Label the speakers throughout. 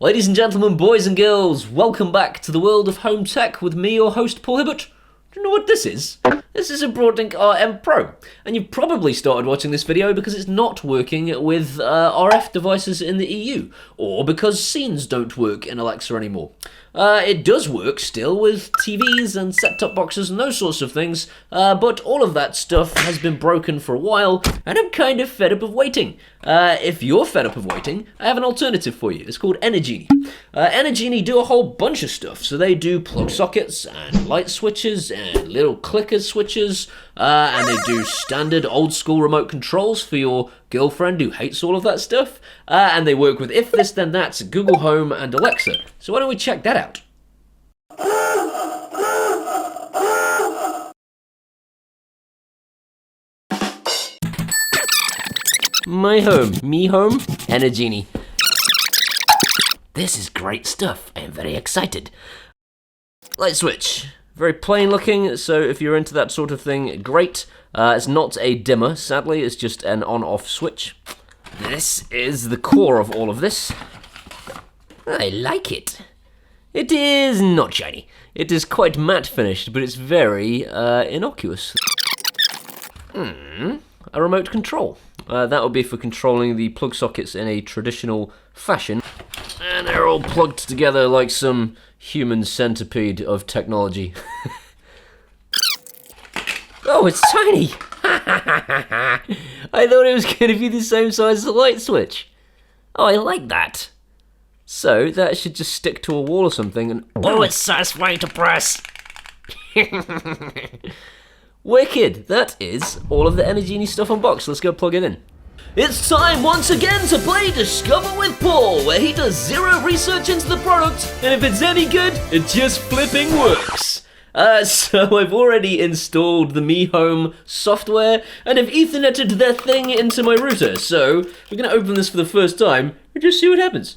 Speaker 1: Ladies and gentlemen, boys and girls, welcome back to the world of home tech with me, your host, Paul Hibbert. Do you know what this is? This is a Broadlink RF Pro, and you've probably started watching this video because it's not working with RF devices in the EU, or because scenes don't work in Alexa anymore. It does work still with TVs and set-top boxes and those sorts of things, but all of that stuff has been broken for a while, and I'm kind of fed up of waiting. If you're fed up of waiting, I have an alternative for you. It's called Energenie. Energenie do a whole bunch of stuff. So they do plug sockets and light switches and little clicker switches, and they do standard old school remote controls for your girlfriend who hates all of that stuff, and they work with If This Then That, Google Home and Alexa. So why don't we check that out? My home, me home, Energenie. This is great stuff. I am very excited. Light switch. Very plain looking, so if you're into that sort of thing, great. It's not a dimmer, sadly, it's just an on-off switch. This is the core of all of this. I like it. It is not shiny. It is quite matte finished, but it's very innocuous. A remote control. That would be for controlling the plug sockets in a traditional fashion. And they're all plugged together like some human centipede of technology. Oh, it's tiny! I thought it was going to be the same size as a light switch. Oh, I like that. So, that should just stick to a wall or something and... Oh, it's satisfying to press! Wicked! That is all of the Energenie stuff unboxed. Let's go plug it in. It's time once again to play Discover with Paul, where he does zero research into the product, and if it's any good, it just flipping works. So I've already installed the Mi Home software, and I've Ethernetted their thing into my router, so we're going to open this for the first time, and just see what happens.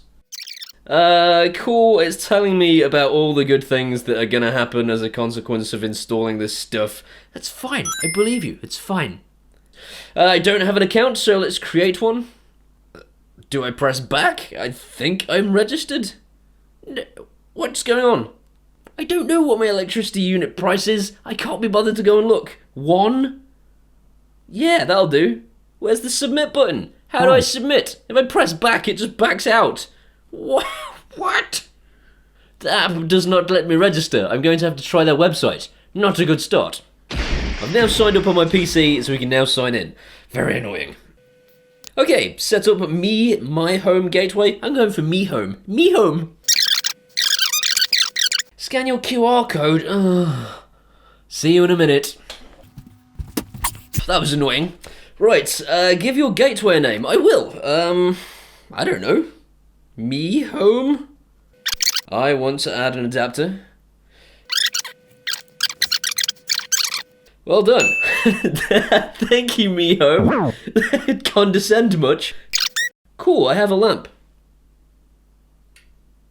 Speaker 1: Cool, it's telling me about all the good things that are going to happen as a consequence of installing this stuff. That's fine, I believe you, it's fine. I don't have an account, so let's create one. Do I press back? I think I'm registered. What's going on? I don't know what my electricity unit price is. I can't be bothered to go and look. 1? Yeah, that'll do. Where's the submit button? How do I submit? If I press back, it just backs out. What? The app does not let me register. I'm going to have to try their website. Not a good start. I've now signed up on my PC, so we can now sign in. Very annoying. Okay, set up My Home gateway. I'm going for Mi Home. Mi Home. Scan your QR code. See you in a minute. That was annoying. Right, give your gateway a name. I will. I don't know. Mi Home. I want to add an adapter. Well done. Thank you, Mi Home. Condescend much. Cool, I have a lamp.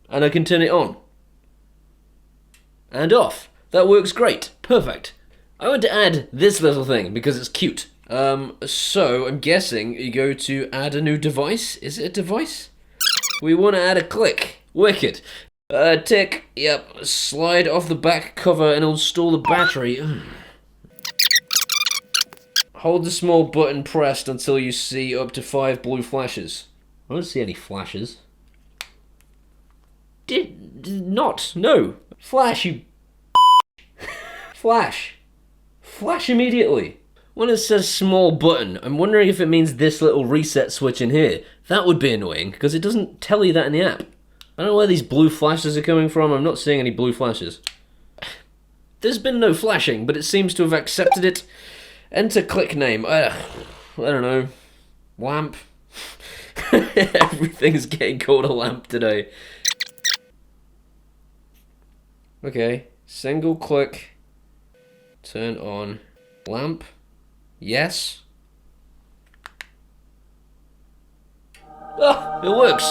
Speaker 1: And I can turn it on. And off. That works great. Perfect. I want to add this little thing because it's cute. So I'm guessing you go to add a new device. Is it a device? We want to add a click. Wicked. Tick. Yep. Slide off the back cover and install the battery. Hold the small button pressed until you see up to 5 blue flashes. I don't see any flashes. No. Flash, you... Flash. Flash immediately. When it says small button, I'm wondering if it means this little reset switch in here. That would be annoying, because it doesn't tell you that in the app. I don't know where these blue flashes are coming from. I'm not seeing any blue flashes. There's been no flashing, but it seems to have accepted it. Enter click name. I don't know. Lamp. Everything's getting called a lamp today. Okay. Single click. Turn on. Lamp. Yes. Oh, it works.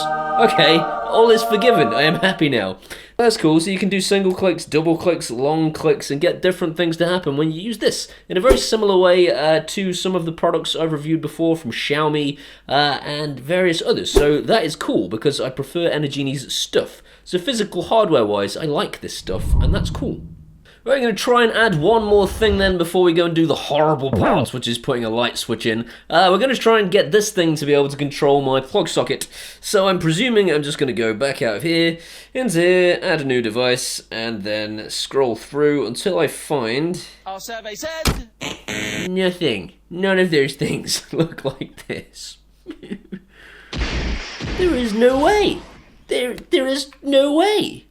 Speaker 1: Okay. All is forgiven. I am happy now. That's cool. So you can do single clicks, double clicks, long clicks, and get different things to happen when you use this in a very similar way to some of the products I've reviewed before from Xiaomi and various others. So that is cool because I prefer Energenie's stuff. So physical hardware-wise, I like this stuff, and that's cool. We're going to try and add one more thing then before we go and do the horrible part, which is putting a light switch in. We're going to try and get this thing to be able to control my plug socket. So I'm presuming I'm just going to go back out of here, into here, add a new device, and then scroll through until I find...
Speaker 2: Our survey said...
Speaker 1: Nothing. None of those things look like this. There is no way. There is no way.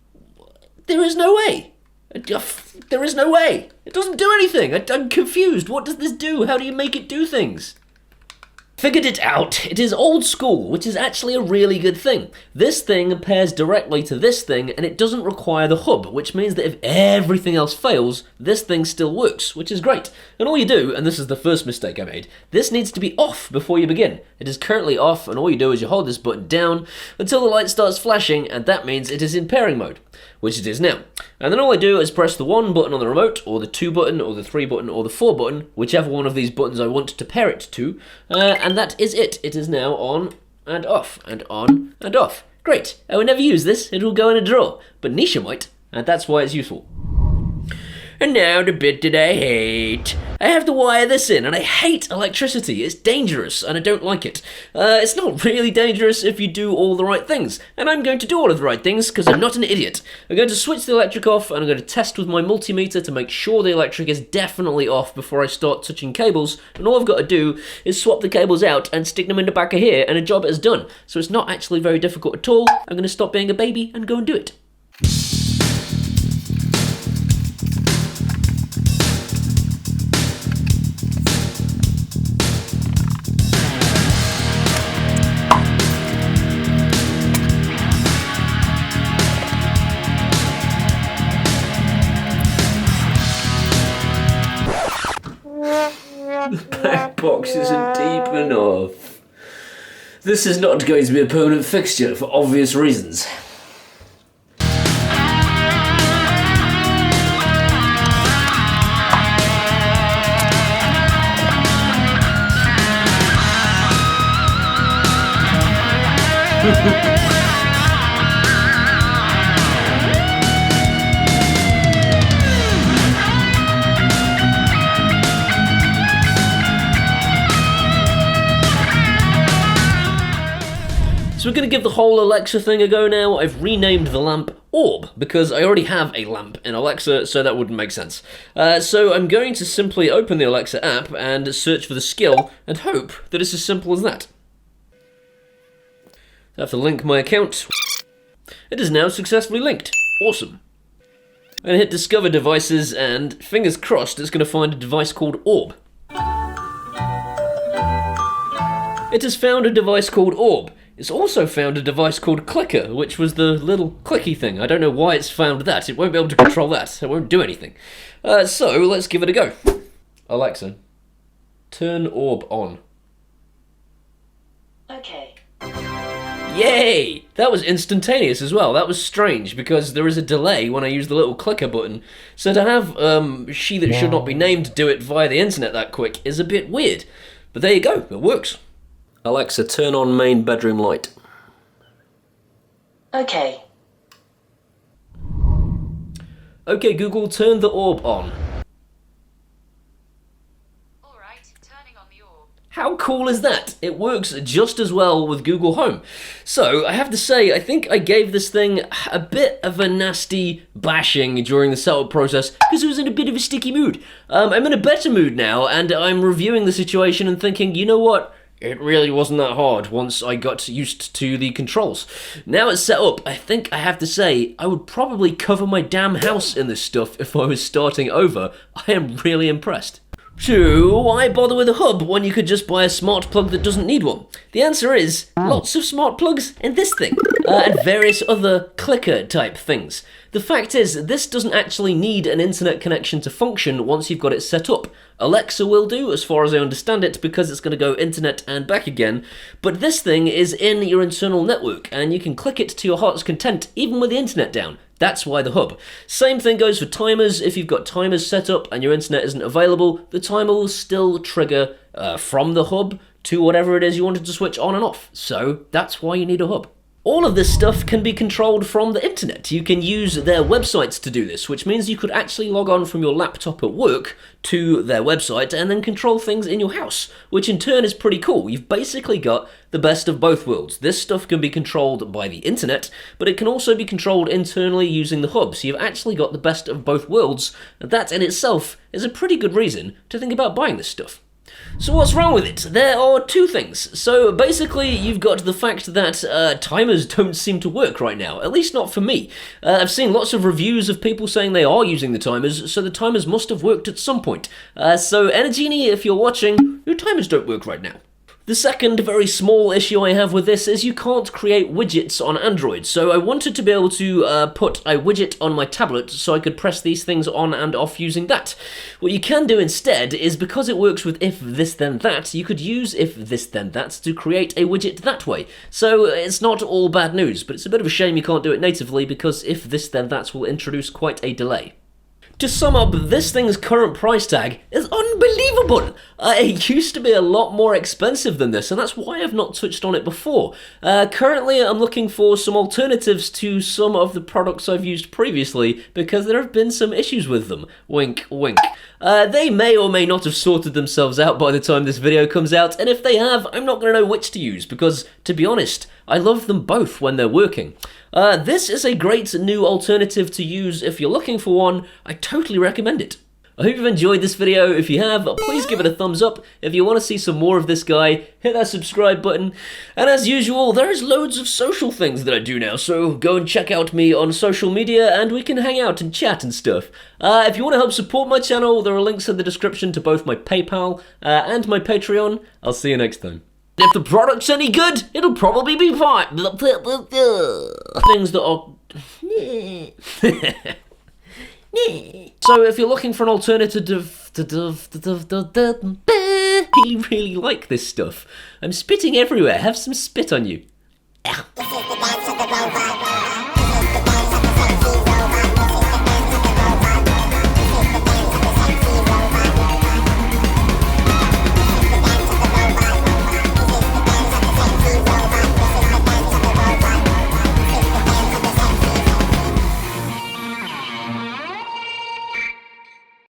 Speaker 1: There is no way. There is no way. It doesn't do anything. I'm confused. What does this do? How do you make it do things? Figured it out. It is old school, which is actually a really good thing. This thing pairs directly to this thing, and it doesn't require the hub, which means that if everything else fails, this thing still works, which is great. And all you do, and this is the first mistake I made, this needs to be off before you begin. It is currently off, and all you do is you hold this button down until the light starts flashing, and that means it is in pairing mode, which it is now. And then all I do is press the 1 button on the remote, or the 2 button, or the 3 button, or the 4 button, whichever one of these buttons I want to pair it to, and that is it. It is now on and off, and on and off. Great. I will never use this. It will go in a drawer. But Nisha might, and that's why it's useful. And now the bit that I hate. I have to wire this in, and I hate electricity. It's dangerous, and I don't like it. It's not really dangerous if you do all the right things, and I'm going to do all of the right things because I'm not an idiot. I'm going to switch the electric off, and I'm going to test with my multimeter to make sure the electric is definitely off before I start touching cables, and all I've got to do is swap the cables out and stick them in the back of here, and the job is done. So it's not actually very difficult at all. I'm going to stop being a baby and go and do it. The back box isn't deep enough. This is not going to be a permanent fixture for obvious reasons. So we're going to give the whole Alexa thing a go now. I've renamed the lamp Orb, because I already have a lamp in Alexa, so that wouldn't make sense. So I'm going to simply open the Alexa app and search for the skill, and hope that it's as simple as that. I have to link my account. It is now successfully linked. Awesome. I'm going to hit Discover Devices, and fingers crossed it's going to find a device called Orb. It has found a device called Orb. It's also found a device called Clicker, which was the little clicky thing. I don't know why it's found that. It won't be able to control that. It won't do anything. So let's give it a go. Alexa, turn Orb on.
Speaker 3: Okay.
Speaker 1: Yay! That was instantaneous as well. That was strange because there is a delay when I use the little clicker button. So to have she that should not be named do it via the internet that quick is a bit weird. But there you go. It works. Alexa, turn on main bedroom light.
Speaker 3: Okay.
Speaker 1: Okay, Google, turn the Orb on.
Speaker 3: Alright, turning on the Orb.
Speaker 1: How cool is that? It works just as well with Google Home. So, I have to say, I think I gave this thing a bit of a nasty bashing during the setup process because it was in a bit of a sticky mood. I'm in a better mood now, and I'm reviewing the situation and thinking, you know what? It really wasn't that hard once I got used to the controls. Now it's set up, I think I have to say, I would probably cover my damn house in this stuff if I was starting over. I am really impressed. So, why bother with a hub when you could just buy a smart plug that doesn't need one? The answer is, lots of smart plugs in this thing, and various other clicker type things. The fact is, this doesn't actually need an internet connection to function once you've got it set up. Alexa will do, as far as I understand it, because it's going to go internet and back again, but this thing is in your internal network, and you can click it to your heart's content, even with the internet down. That's why the hub. Same thing goes for timers. If you've got timers set up and your internet isn't available, the timer will still trigger from the hub to whatever it is you wanted to switch on and off. So that's why you need a hub. All of this stuff can be controlled from the internet. You can use their websites to do this, which means you could actually log on from your laptop at work to their website and then control things in your house, which in turn is pretty cool. You've basically got the best of both worlds. This stuff can be controlled by the internet, but it can also be controlled internally using the hub, so you've actually got the best of both worlds, and that in itself is a pretty good reason to think about buying this stuff. So what's wrong with it? There are two things. So basically, you've got the fact that timers don't seem to work right now, at least not for me. I've seen lots of reviews of people saying they are using the timers, so the timers must have worked at some point. So Energenie, if you're watching, your timers don't work right now. The second very small issue I have with this is you can't create widgets on Android, so I wanted to be able to put a widget on my tablet so I could press these things on and off using that. What you can do instead is, because it works with if this then that, you could use if this then that to create a widget that way. So it's not all bad news, but it's a bit of a shame you can't do it natively because if this then that will introduce quite a delay. To sum up, this thing's current price tag is unbelievable! It used to be a lot more expensive than this, and that's why I've not touched on it before. Currently, I'm looking for some alternatives to some of the products I've used previously, because there have been some issues with them. Wink, wink. They may or may not have sorted themselves out by the time this video comes out, and if they have, I'm not going to know which to use, because, to be honest, I love them both when they're working. This is a great new alternative to use if you're looking for one. I totally recommend it. I hope you've enjoyed this video. If you have, please give it a thumbs up. If you want to see some more of this guy, hit that subscribe button. And as usual, there is loads of social things that I do now, so go and check out me on social media and we can hang out and chat and stuff. If you want to help support my channel, there are links in the description to both my PayPal and my Patreon. I'll see you next time. If the product's any good, it'll probably be fine. Things that are... So if you're looking for an alternative... really like this stuff. I'm spitting everywhere. Have some spit on you.
Speaker 2: This is the dance of the robot.